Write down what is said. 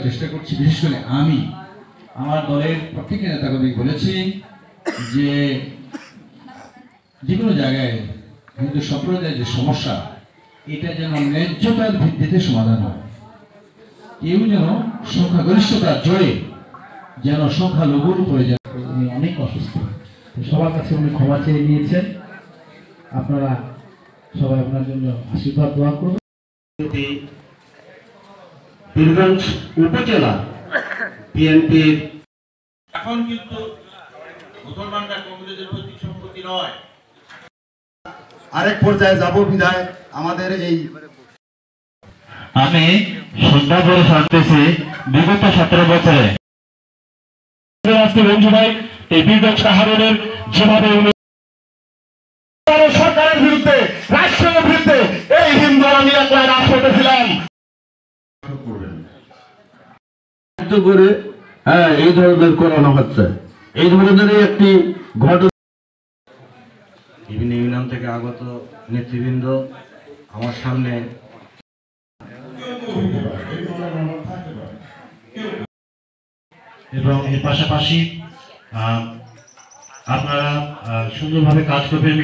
চেষ্টা করছি। বিশেষ করে আমি আমার দলের প্রত্যেকের নেতাকর্মী বলেছি যে যে কোনো জায়গায় হিন্দু সম্প্রদায়ের যে সমস্যা, এটা যেন ন্যায্যতার ভিত্তিতে সমাধান হয়। কেউ যেন সংখ্যাগরিষ্ঠতার জয়ে যেন সংখ্যালঘুর উপরে যেন। উনি অনেক অসুস্থ, সবার কাছে উনি ক্ষমা চেয়ে নিয়েছেন। আপনারা সবাই আপনার জন্য আশীর্বাদ দোয়া করবেন। বীরগঞ্জ উপজেলা বিএনপির এখন কিন্তু মুসলমানরা কংগ্রেসের প্রতীক সম্পত্তি নয়। আরেক পর্যায়ে যাব বিধায় আমাদের এই আমি শ্রদ্ধা করে শুনতেছি বিগত 17 বছরে আজকে বন্ধু ভাই এই বীরগঞ্জ শহরের যেভাবে সরকারের বিরুদ্ধে, রাষ্ট্রের বিরুদ্ধে এই হিন্দু আমি একলা রাষ্ট্রতে ছিলাম করে এই ধরনের করানো হচ্ছে। এই ধরনের একটি ঘটনা বিভিন্ন ইউনিয়ন থেকে আগত নেতৃবৃন্দ আমার সামনে এবং এর পাশাপাশি আপনারা সুন্দরভাবে কাজ করবেন।